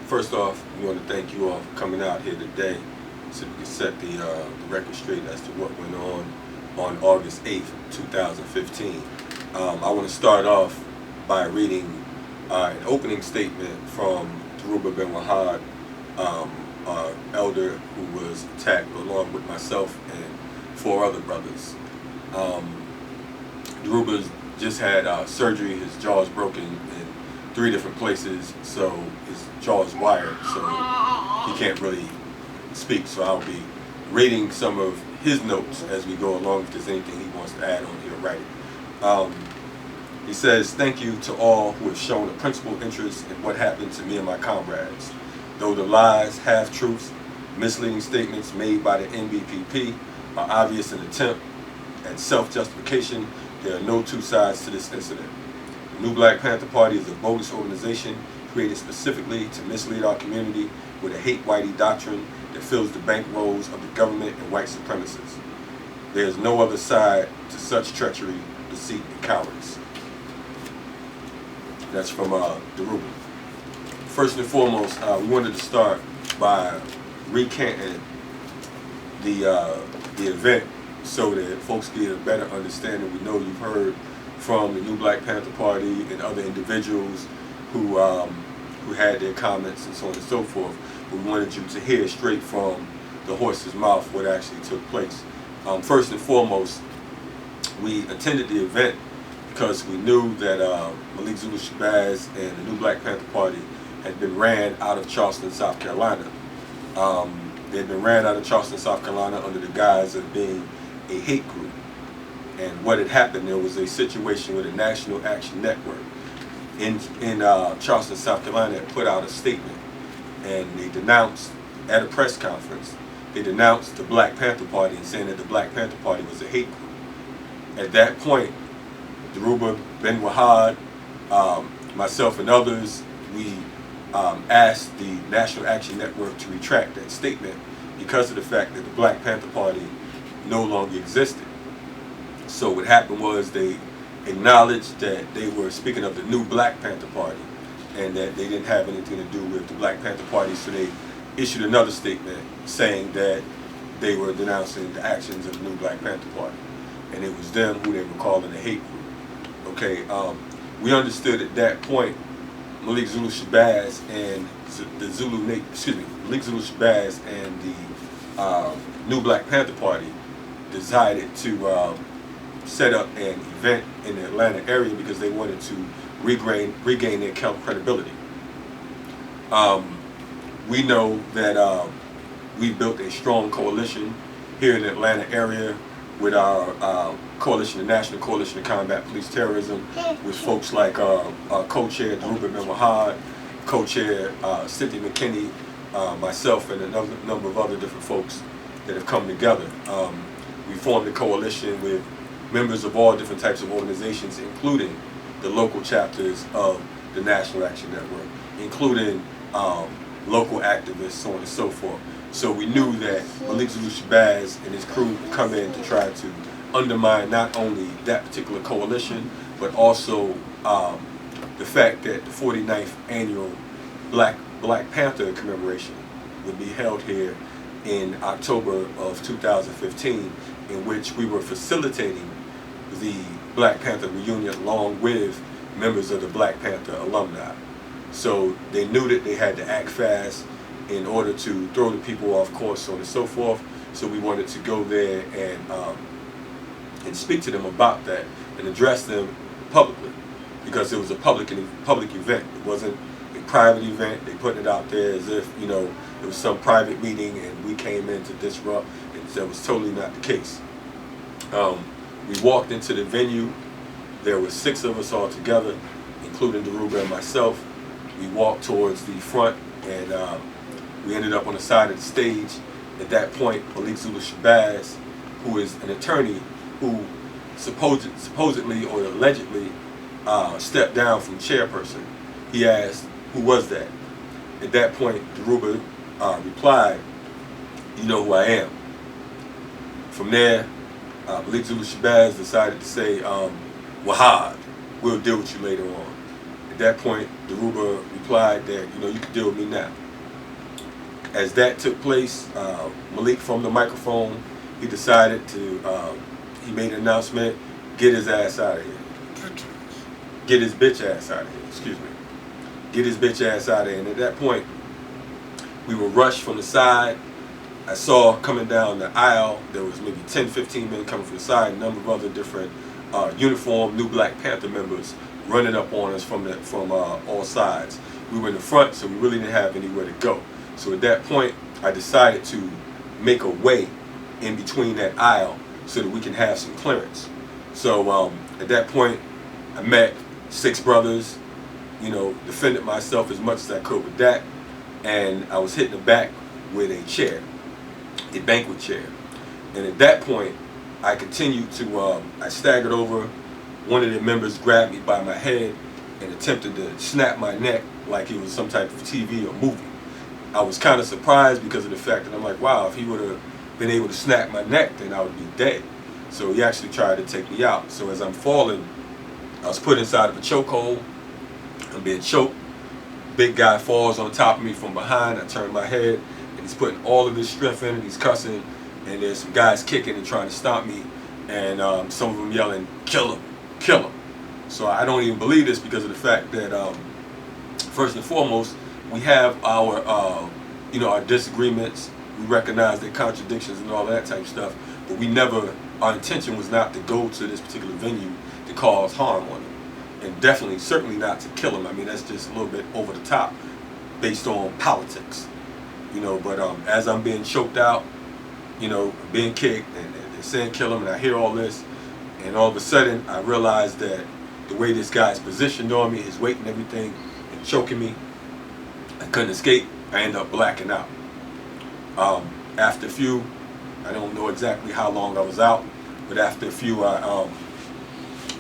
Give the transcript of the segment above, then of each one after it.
First off, we want to thank you all for coming out here today so we can set the record straight as to what went on August 8th, 2015. I want to start off by reading an opening statement from Dhoruba bin Wahad, elder who was attacked along with myself and 4 other brothers. Dhoruba's just had surgery. His jaw is broken in 3 different places, so his jaw is wired, so he can't really speak. So I'll be reading some of his notes as we go along if there's anything he wants to add on here, right? He says, "Thank you to all who have shown a principled interest in what happened to me and my comrades. Though the lies, half-truths, misleading statements made by the NBPP are obvious in attempt at self-justification, there are no 2 sides to this incident. The New Black Panther Party is a bogus organization created specifically to mislead our community with a hate whitey doctrine that fills the bankrolls of the government and white supremacists. There is no other side to such treachery, deceit, and cowardice." That's from Dhoruba. First and foremost, we wanted to start by recanting the event so that folks get a better understanding. We know you've heard from the New Black Panther Party and other individuals who had their comments and so on and so forth. We wanted you to hear straight from the horse's mouth what actually took place. First and foremost, we attended the event because we knew that Malik Zulu Shabazz and the New Black Panther Party had been ran out of Charleston, South Carolina. They had been ran out of Charleston, South Carolina under the guise of being a hate group. And what had happened, there was a situation with the National Action Network in Charleston, South Carolina had put out a statement, and they denounced, at a press conference, they denounced the Black Panther Party and saying that the Black Panther Party was a hate group. At that point, Dhoruba bin Wahad, myself and others, we asked the National Action Network to retract that statement because of the fact that the Black Panther Party no longer existed. So what happened was they acknowledged that they were speaking of the New Black Panther Party and that they didn't have anything to do with the Black Panther Party, so they issued another statement saying that they were denouncing the actions of the New Black Panther Party, and it was them who they were calling a hate group. Okay, we understood at that point Malik Zulu Shabazz and Malik Zulu Shabazz and the New Black Panther Party decided to set up an event in the Atlanta area because they wanted to regain their credibility. We know that we built a strong coalition here in the Atlanta area with our coalition, the National Coalition to Combat Police Terrorism, with folks like our co-chair Dhoruba bin Wahad, co-chair Cynthia McKinney, myself, and a number of other different folks that have come together. We formed a coalition with members of all different types of organizations, including the local chapters of the National Action Network, including local activists, so on and so forth. So we knew that Malik Zulu Shabazz and his crew would come in to try to undermine not only that particular coalition, but also the fact that the 49th annual Black Panther commemoration would be held here in October of 2015, in which we were facilitating the Black Panther reunion along with members of the Black Panther alumni. So they knew that they had to act fast in order to throw the people off course, so on and so forth. So we wanted to go there and speak to them about that and address them publicly, because it was a public event. It wasn't a private event. They put it out there as if, you know, it was some private meeting and we came in to disrupt, and that was totally not the case. We walked into the venue. There were 6 of us all together, including Dhoruba and myself. We walked towards the front, and we ended up on the side of the stage. At that point, Malik Zulu Shabazz, who is an attorney who supposedly or allegedly stepped down from chairperson, he asked, "Who was that?" At that point, Dhoruba replied, "You know who I am." From there, Malik Zulu Shabazz decided to say, "Wahad, we'll deal with you later on." At that point, Dhoruba replied that, you know, you can deal with me now. As that took place, Malik from the microphone, he decided to, he made an announcement, get his ass out of here. Get his bitch ass out of here, excuse me. Get his bitch ass out of here. And at that point, we were rushed from the side. I saw coming down the aisle, there was maybe 10, 15 men coming from the side, a number of other different uniformed new Black Panther members running up on us from all sides. We were in the front, so we really didn't have anywhere to go. So at that point, I decided to make a way in between that aisle so that we can have some clearance. So at that point, I met 6 brothers, you know, defended myself as much as I could with that, and I was hit in the back with a chair, a banquet chair. And at that point, I continued to, I staggered over. One of the members grabbed me by my head and attempted to snap my neck like it was some type of TV or movie. I was kind of surprised because of the fact that I'm like, wow, if he would have been able to snap my neck, then I would be dead. So he actually tried to take me out. So as I'm falling, I was put inside of a chokehold. I'm being choked. Big guy falls on top of me from behind. I turn my head, and he's putting all of his strength in, and he's cussing. And there's some guys kicking and trying to stop me, and some of them yelling, "Kill him, kill him." So I don't even believe this because of the fact that first and foremost, we have our you know, our disagreements. We recognize their contradictions and all that type of stuff, but we never. Our intention was not to go to this particular venue to cause harm on them, and definitely, certainly not to kill them. I mean, that's just a little bit over the top, based on politics, you know. But as I'm being choked out, you know, being kicked, and they're saying kill him, and I hear all this, and all of a sudden I realize that the way this guy's positioned on me, his weight and everything, and choking me, I couldn't escape. I ended up blacking out. After a few, I don't know exactly how long I was out, but after a few, I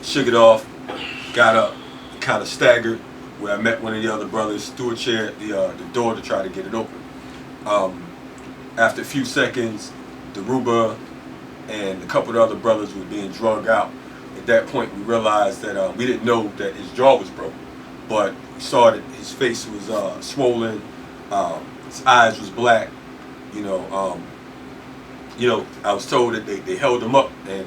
shook it off, got up, kind of staggered, where I met one of the other brothers, threw a chair at the door to try to get it open. After a few seconds, Dhoruba and a couple of other brothers were being drugged out. At that point, we realized that we didn't know that his jaw was broken, but we saw that his face was swollen, his eyes was black. You know, I was told that they held him up and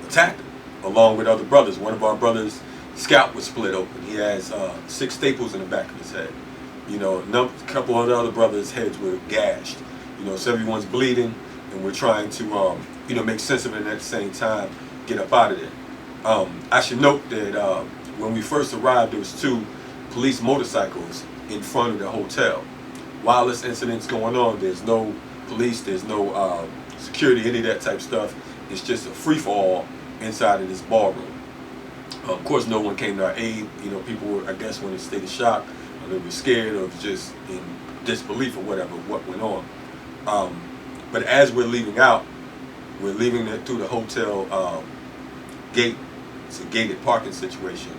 attacked him along with other brothers. One of our brothers' scalp was split open. He has 6 staples in the back of his head. You know, a couple of the other brothers' heads were gashed. You know, so everyone's bleeding, and we're trying to, you know, make sense of it, and at the same time, get up out of there. I should note that when we first arrived, there was 2 police motorcycles in front of the hotel. While this incident's going on, there's no police, there's no security, any of that type of stuff. It's just a free-for-all inside of this ballroom. Of course, no one came to our aid. You know, people were, I guess, in a state of shock, or they were scared, or just in disbelief or whatever, what went on. But as we're leaving out, we're leaving through the hotel gate. It's a gated parking situation,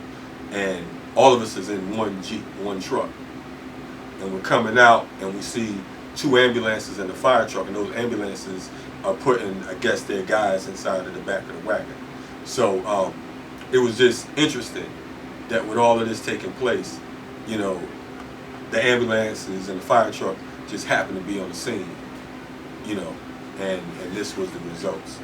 and all of us is in one Jeep, one truck. And we're coming out, and we see 2 ambulances and a fire truck, and those ambulances are putting, I guess, their guys inside of the back of the wagon. So it was just interesting that with all of this taking place, you know, the ambulances and the fire truck just happened to be on the scene, you know, and this was the results.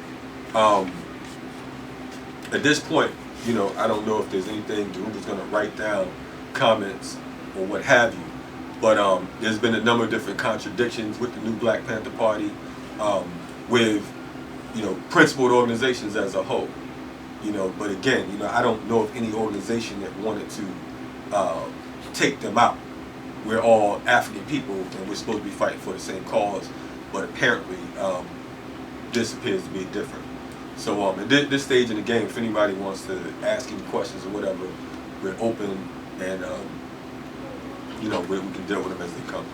At this point, you know, I don't know if there's anything Dhoruba's going to write down, comments, or what have you. But there's been a number of different contradictions with the new Black Panther Party, with, you know, principled organizations as a whole. You know, but again, you know, I don't know of any organization that wanted to take them out. We're all African people, and we're supposed to be fighting for the same cause. But apparently, this appears to be different. So at this stage in the game, if anybody wants to ask any questions or whatever, we're open, and you know, we can deal with them as they come.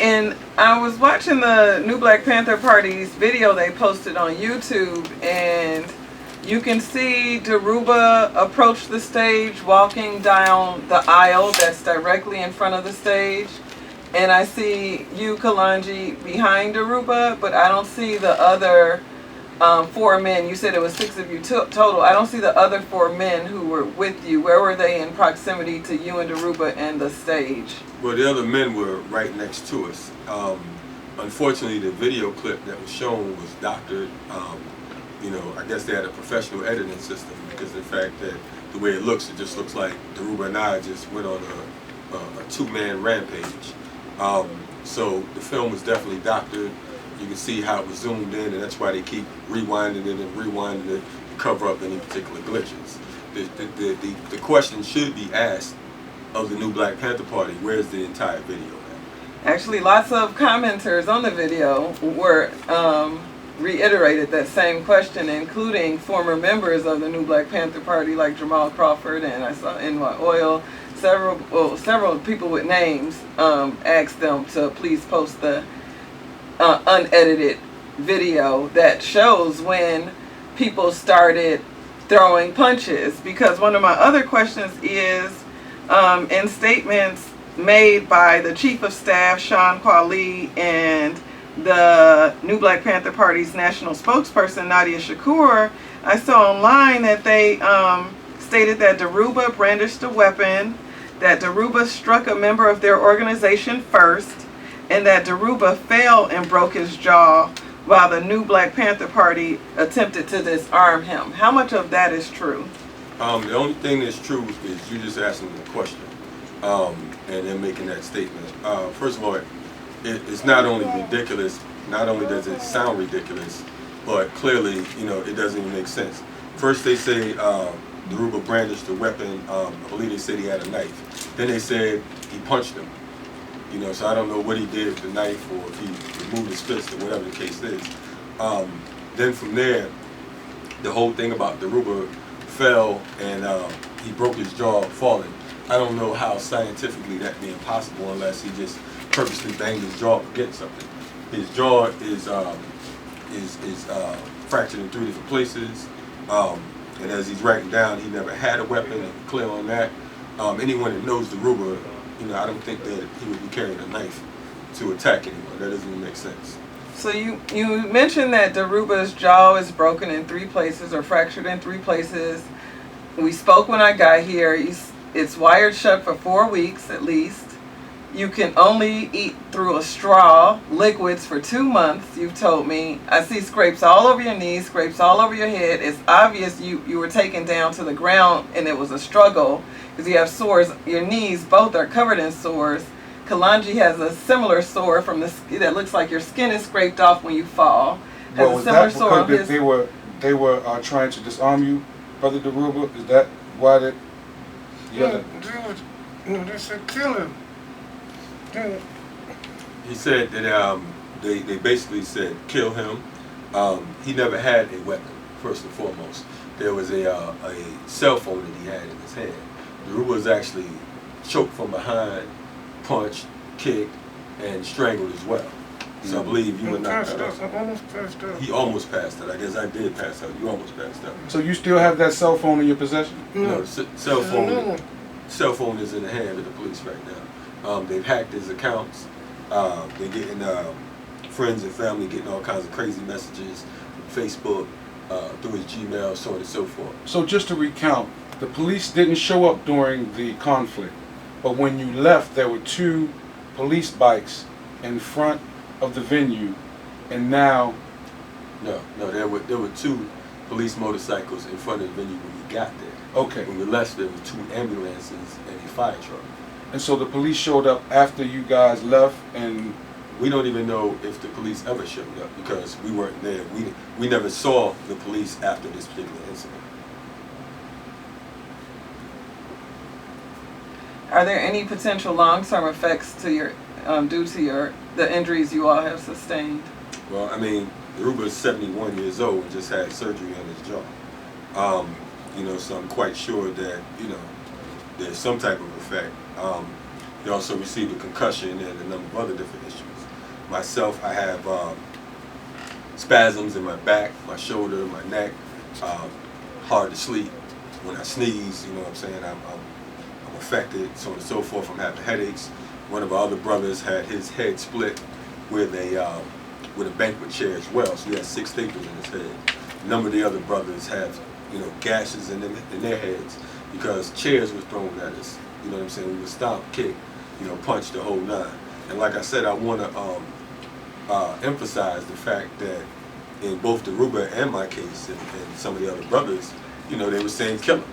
And I was watching the New Black Panther Party's video they posted on YouTube, and you can see Dhoruba approach the stage walking down the aisle that's directly in front of the stage. And I see you, Kalanji, behind Dhoruba, but I don't see the other 4 men. You said it was 6 of you total. I don't see the other 4 men who were with you. Where were they in proximity to you and Dhoruba and the stage? Well, the other men were right next to us. Unfortunately, the video clip that was shown was doctored. You know, I guess they had a professional editing system, because the fact that the way it just looks like Dhoruba and I just went on a 2-man rampage. So the film was definitely doctored. You can see how it was zoomed in, and that's why they keep rewinding it and rewinding it to cover up any particular glitches. The question should be asked of the new Black Panther Party: where's the entire video at? Actually, lots of commenters on the video were reiterated that same question, including former members of the new Black Panther Party like Jamal Crawford, and I saw NY Oil. Several people with names asked them to please post the unedited video that shows when people started throwing punches. Because one of my other questions is, in statements made by the Chief of Staff, Sean Kwali, and the New Black Panther Party's national spokesperson, Nadia Shakur, I saw online that they stated that Dhoruba brandished a weapon, that Dhoruba struck a member of their organization first, and that Dhoruba fell and broke his jaw while the new Black Panther Party attempted to disarm him. How much of that is true? The only thing that's true is you just asking the question and then making that statement. First of all, it's not only ridiculous, not only does it sound ridiculous, but clearly, you know, it doesn't even make sense. First they say Dhoruba brandished a weapon. I believe they said he had a knife. Then they said he punched him. You know, so I don't know what he did with the knife, or if he removed his fist, or whatever the case is. Then from there, the whole thing about Dhoruba fell and he broke his jaw falling. I don't know how scientifically that being possible unless he just purposely banged his jaw against something. His jaw is fractured in 3 different places. And as he's writing down, he never had a weapon, and clear on that. Anyone that knows Dhoruba, you know, I don't think that he would be carrying a knife to attack anyone. That doesn't even make sense. So you mentioned that Dhoruba's jaw is broken in 3 places, or fractured in 3 places. We spoke when I got here. It's wired shut for 4 weeks at least. You can only eat through a straw, liquids for 2 months, you've told me. I see scrapes all over your knees, scrapes all over your head. It's obvious you were taken down to the ground and it was a struggle, because you have sores. Your knees both are covered in sores. Kalanji has a similar sore from that looks like your skin is scraped off when you fall. Well, was that because they were trying to disarm you, Brother Dhoruba? Is that why that? Yeah, they said kill him. He said that they basically said kill him. He never had a weapon, first and foremost. There was a cell phone that he had in his hand. Dhoruba was actually choked from behind, punched, kicked, and strangled as well. So I believe you were knocked out. I almost passed out. He almost passed out. I guess I did pass out. You almost passed out. So you still have that cell phone in your possession? No, the cell phone is in the hand of the police right now. They've hacked his accounts. They're getting friends and family getting all kinds of crazy messages from Facebook, through his Gmail, so on and so forth. So just to recount, the police didn't show up during the conflict, but when you left, there were 2 police bikes in front of the venue, and now... No, there were 2 police motorcycles in front of the venue when we got there. Okay. When we left, there were 2 ambulances and a fire truck. And so the police showed up after you guys left, and... We don't even know if the police ever showed up, because we weren't there. We never saw the police after this particular incident. Are there any potential long-term effects to your due to the injuries you all have sustained? Well, I mean, Dhoruba is 71 years old and just had surgery on his jaw. You know, so I'm quite sure that, you know, there's some type of effect. He also received a concussion and a number of other different issues. Myself, I have spasms in my back, my shoulder, my neck, hard to sleep. When I sneeze, you know what I'm saying, I'm affected, so on and so forth. I'm having headaches. One of our other brothers had his head split with with a banquet chair as well. So he had 6 staples in his head. A number of the other brothers have, gashes in their heads because chairs were thrown at us. You know what I'm saying? We would stomp, kick, punch the whole 9. And like I said, I want to emphasize the fact that in both Dhoruba and my case, and some of the other brothers, they were saying kill him.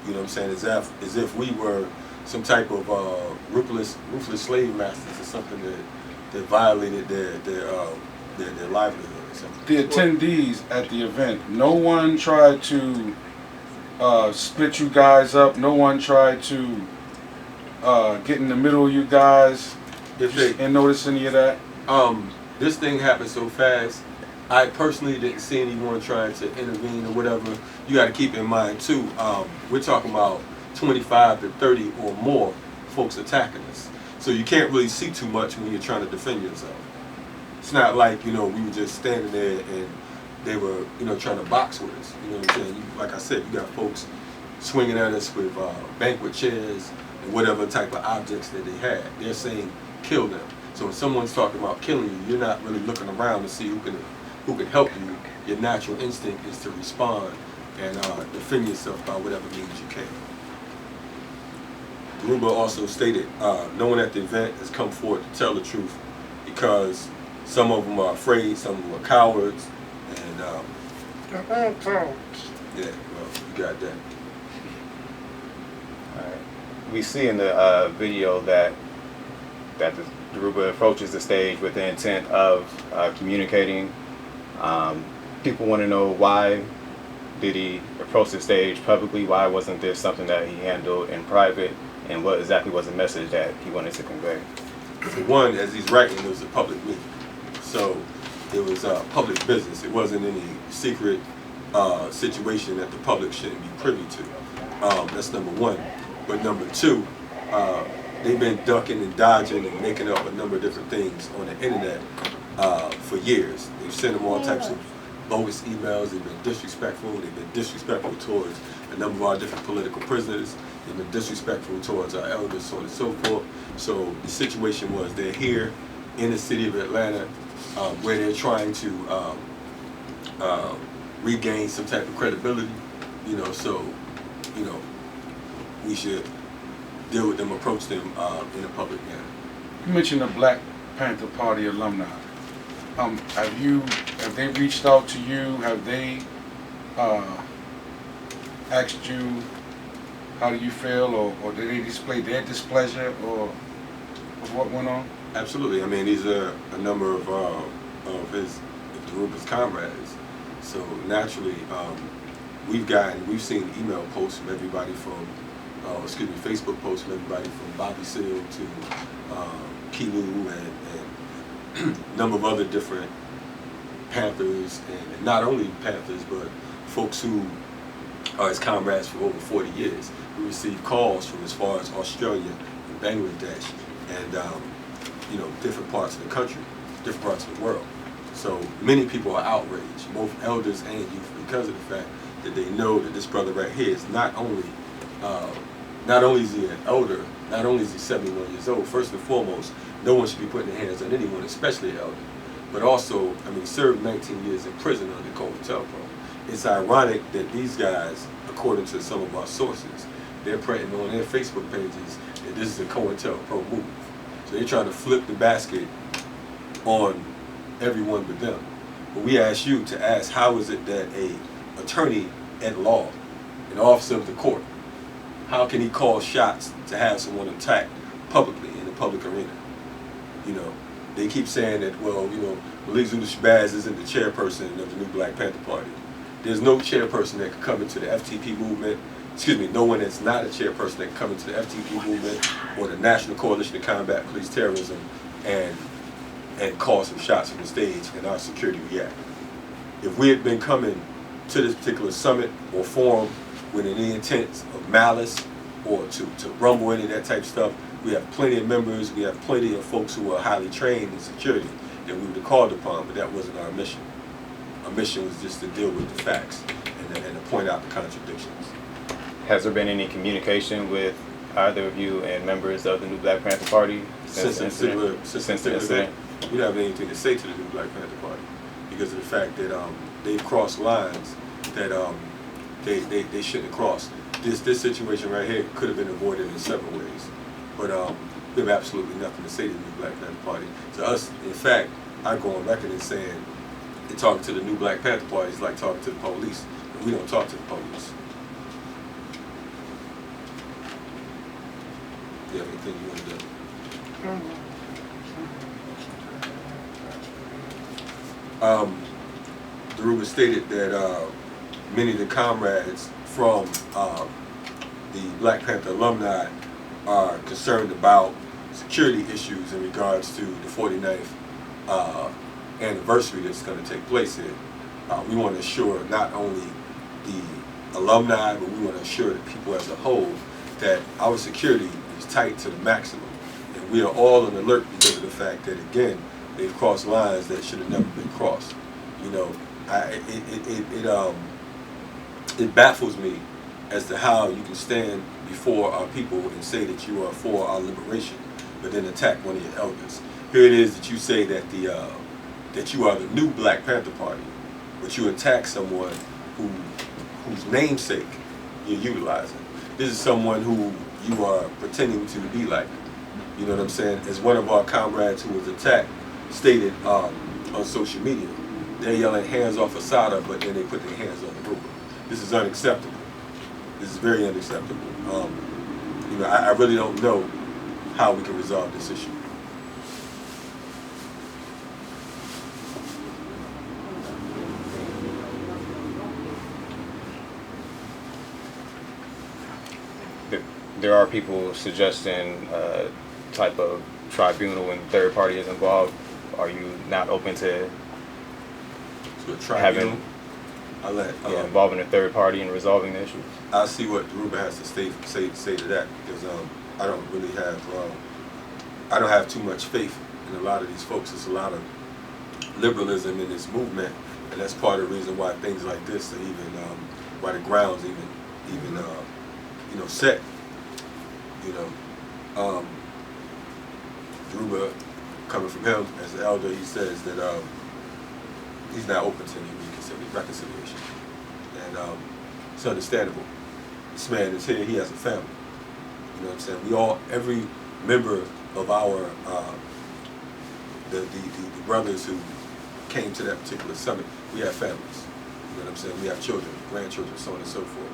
You know what I'm saying? As if we were some type of ruthless slave masters or something that violated their livelihood or something. The attendees at the event, no one tried to split you guys up. No one tried to get in the middle of you guys. And notice any of that? This thing happened so fast. I personally didn't see anyone trying to intervene or whatever. You got to keep in mind too, we're talking about 25 to 30 or more folks attacking us. So you can't really see too much when you're trying to defend yourself. It's not like, we were just standing there and they were, trying to box with us. You know what I'm saying? Like I said, you got folks swinging at us with banquet chairs and whatever type of objects that they had. They're saying kill them. So when someone's talking about killing you, you're not really looking around to see who can help you. Your natural instinct is to respond and defend yourself by whatever means you can. Dhoruba also stated, no one at the event has come forward to tell the truth because some of them are afraid, some of them are cowards, and yeah, well, you got that. All right. We see in the video that the Dhoruba approaches the stage with the intent of communicating. People want to know, why did he approach the stage publicly? Why wasn't this something that he handled in private? And what exactly was the message that he wanted to convey? For one, as he's writing, it was a public meeting. So it was public business. It wasn't any secret situation that the public shouldn't be privy to. That's number one. But number two, they've been ducking and dodging and making up a number of different things on the internet for years. They've sent them all types of bogus emails. They've been disrespectful. They've been disrespectful towards a number of our different political prisoners. They've been disrespectful towards our elders, so on and so forth. So the situation was, they're here in the city of Atlanta where they're trying to regain some type of credibility. So we should deal with them, approach them in a public manner. You mentioned the Black Panther Party alumni. Have they reached out to you? Have they asked you how do you feel, or did they display their displeasure or of what went on? Absolutely. I mean, these are a number of Dhoruba's comrades. So naturally, we've seen email posts from everybody from, Facebook posts from everybody from Bobby Seale to Kilu and a number of other different Panthers, and not only Panthers, but folks who are his comrades for over 40 years. We receive calls from as far as Australia and Bangladesh and different parts of the country, different parts of the world. So many people are outraged, both elders and youth, because of the fact that they know that this brother right here is not only is he an elder, not only is he 71 years old. First and foremost, no one should be putting their hands on anyone, especially an elder. But also, served 19 years in prison under COINTELPRO. It's ironic that these guys, according to some of our sources, they're printing on their Facebook pages that this is a COINTELPRO move. So they're trying to flip the basket on everyone but them. But we ask you to ask, how is it that a attorney at law, an officer of the court, how can he call shots to have someone attacked publicly in the public arena? They keep saying that, Malik Zulu Shabazz isn't the chairperson of the new Black Panther Party. There's no chairperson that could come into the FTP movement, no one that's not a chairperson that can come into the FTP movement or the National Coalition to Combat Police Terrorism and call some shots from the stage and our security react. If we had been coming to this particular summit or forum with any intent of malice or to rumble any of that type of stuff, we have plenty of members, we have plenty of folks who are highly trained in security that we would have called upon, but that wasn't our mission. Our mission was just to deal with the facts and to point out the contradictions. Has there been any communication with either of you and members of the New Black Panther Party since the incident? We don't have anything to say to the New Black Panther Party because of the fact that they've crossed lines that they shouldn't have crossed. This situation right here could have been avoided in several ways, but we have absolutely nothing to say to the New Black Panther Party. To us, in fact, I go on record and saying that talking to the New Black Panther Party is like talking to the police, and we don't talk to the police. Do you have anything you want to do? Dhoruba stated that many of the comrades from the Black Panther alumni are concerned about security issues in regards to the 49th anniversary that's going to take place here. We want to assure not only the alumni, but we want to assure the people as a whole that our security is tight to the maximum. And we are all on alert because of the fact that, again, they've crossed lines that should have never been crossed. You know, it baffles me as to how you can stand before our people and say that you are for our liberation, but then attack one of your elders. Here it is that you say that that you are the new Black Panther Party, but you attack someone whose namesake you're utilizing. This is someone who you are pretending to be like. You know what I'm saying? As one of our comrades who was attacked stated on social media, they're yelling hands off Asada, but then they put their hands on the Dhoruba. This is unacceptable. This is very unacceptable. You know, I really don't know how we can resolve this issue. There are people suggesting type of tribunal when third party is involved. Are you not open to having involving a third party in resolving the issues? I'll see what Dhoruba has to say to that, because I don't really have I don't have too much faith in a lot of these folks. There's a lot of liberalism in this movement, and that's part of the reason why things like this are even why the ground's even you know, set. You know, Dhoruba, coming from him as the elder, he says that he's not open to any reconciliation, and it's understandable. This man is here; he has a family. You know what I'm saying? We all, every member of our the brothers who came to that particular summit, we have families. You know what I'm saying? We have children, grandchildren, so on and so forth.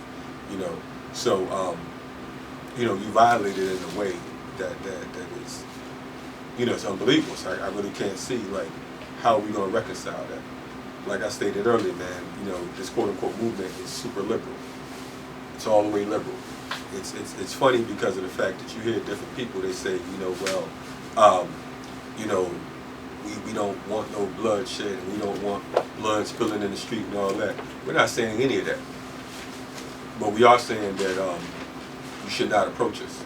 You know, so you know, you violated it in a way that is, you know, it's unbelievable. So I really can't see, like, how are we going to reconcile that? Like I stated earlier, man, you know, this quote-unquote movement is super liberal. It's all the way liberal. It's funny because of the fact that you hear different people, they say, you know, well, you know, we don't want no bloodshed, and we don't want blood spilling in the street and all that. We're not saying any of that. But we are saying that you should not approach us.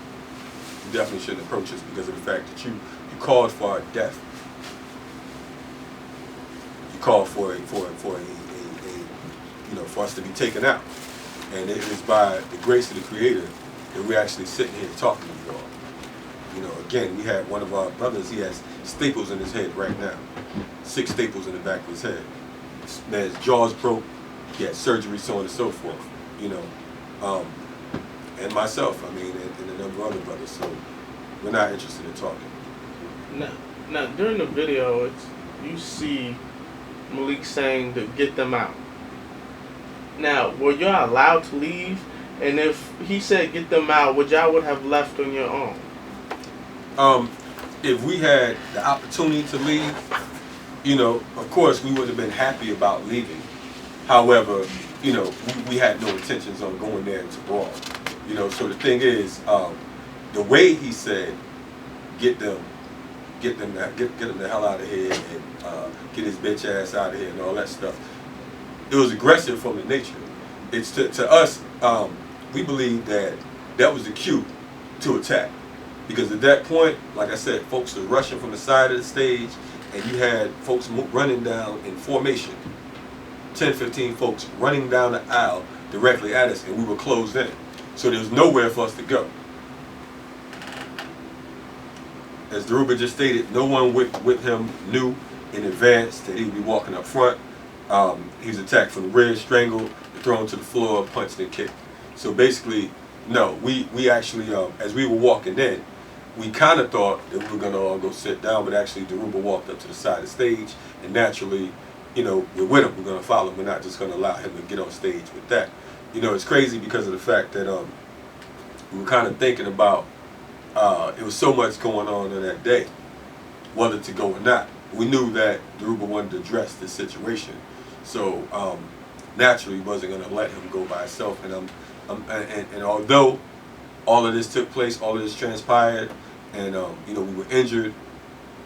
You definitely shouldn't approach us because of the fact that you called for our death. You called for a you know, for us to be taken out. And it is by the grace of the Creator that we're actually sitting here talking to you all. You know, again, we had one of our brothers, he has staples in his head right now. 6 staples in the back of his head. This man's jaw's broke, he had surgery, so on and so forth. You know, and myself, I mean, and a number of other brothers, so we're not interested in talking. Now during the video, you see Malik saying to get them out. Now, were y'all allowed to leave? And if he said get them out, would have left on your own? If we had the opportunity to leave, you know, of course we would have been happy about leaving. However, you know, we had no intentions on going there to brawl. You know, so the thing is, the way he said, get them the hell out of here and get his bitch ass out of here and all that stuff. It was aggressive from the nature. It's to us, we believe that was the cue to attack. Because at that point, like I said, folks were rushing from the side of the stage, and you had folks running down in formation. 10, 15 folks running down the aisle directly at us, and we were closed in. So there was nowhere for us to go. as Dhoruba just stated, no one with him knew in advance that he would be walking up front. He was attacked from the rear, strangled, thrown to the floor, punched and kicked. So basically, no, we actually, as we were walking in, we kind of thought that we were going to all go sit down, but actually Dhoruba walked up to the side of the stage, and naturally, you know, we're with him, we're going to follow him, we're not just going to allow him to get on stage with that. You know, it's crazy because of the fact that we were kind of thinking about, it was so much going on that day, whether to go or not. We knew that Dhoruba wanted to address this situation, so naturally wasn't going to let him go by himself. And although all of this took place, all of this transpired, and you know, we were injured,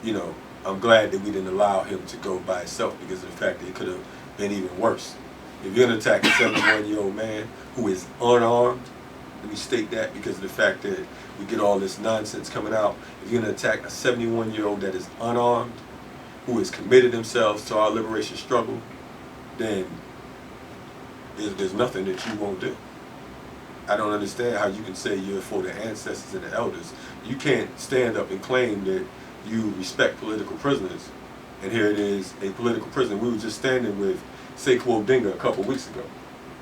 you know, I'm glad that we didn't allow him to go by himself, because of the fact that it could have been even worse. If you're going to attack a 71-year-old man who is unarmed, let me state that because of the fact that we get all this nonsense coming out. If you're going to attack a 71-year-old that is unarmed, who has committed themselves to our liberation struggle, then there's nothing that you won't do. I don't understand how you can say you're for the ancestors and the elders. You can't stand up and claim that you respect political prisoners, and here it is, a political prisoner. We were just standing with Sekou Odinga a couple weeks ago,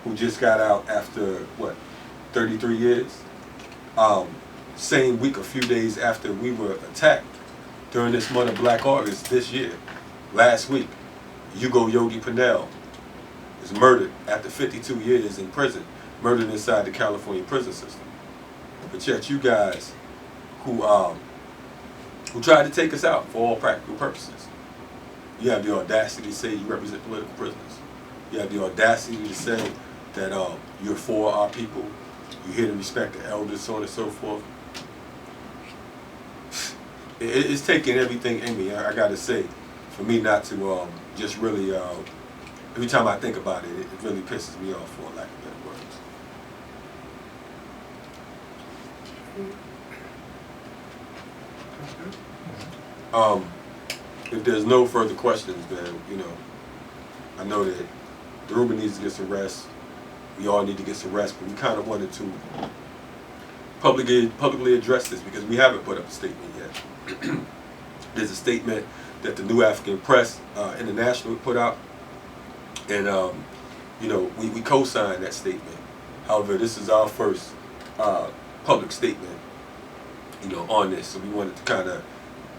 who just got out after, what, 33 years? Same week, a few days after we were attacked during this month of Black August this year, last week, Hugo Yogi Pinell was murdered after 52 years in prison, murdered inside the California prison system. But yet you guys who tried to take us out for all practical purposes, you have the audacity to say you represent political prisoners. You have the audacity to say that you're for our people, you're here to respect the elders, so on and so forth. It's taking everything in me, I gotta say, for me not to just really, every time I think about it, it really pisses me off, for lack of better words. If there's no further questions, then, you know, I know that Dhoruba needs to get some rest. We all need to get some rest, but we kind of wanted to publicly address this because we haven't put up a statement yet. There's a statement that the New African Press International put out, and you know, we co-signed that statement. However, this is our first public statement, you know, on this, so we wanted to kind of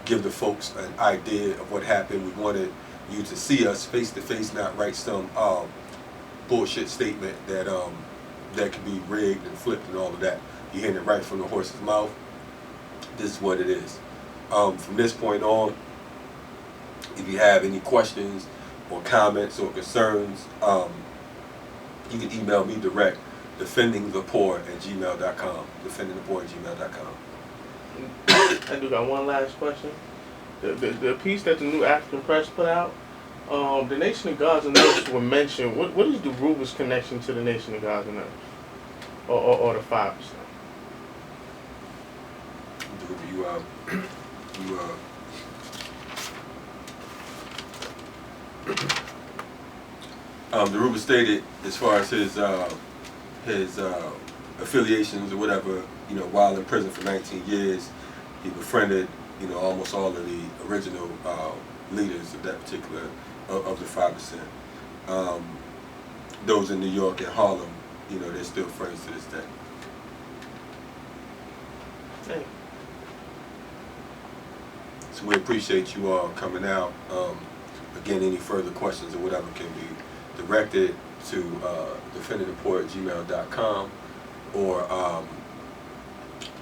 give the folks an idea of what happened. We wanted you to see us face to face, not write some bullshit statement that that could be rigged and flipped and all of that. You're hearing it right from the horse's mouth. This is what it is. From this point on, if you have any questions or comments or concerns, you can email me direct, defendingthepoor@gmail.com. defendingthepoor@gmail.com. I do got one last question. The piece that the New African Press put out, the Nation of Gods and Earths were mentioned. What is Dhoruba's connection to the Nation of Gods and Earths, or the 5%? Dhoruba stated, as far as his affiliations or whatever, you know, while in prison for 19 years, he befriended, you know, almost all of the original leaders of that particular, of the 5%. Those in New York and Harlem, you know, they're still friends to this day. Hey. So we appreciate you all coming out. Again, any further questions or whatever can be directed to defendingthepoor@gmail.com or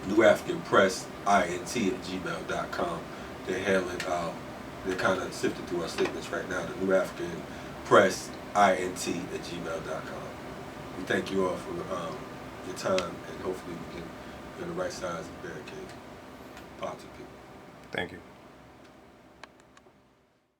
New African Press int@gmail.com. They're handling, they're kind of sifting through our statements right now. The New African Press int@gmail.com. We thank you all for your time, and hopefully we can be on the right sides of the barricade. Positive people. Thank you.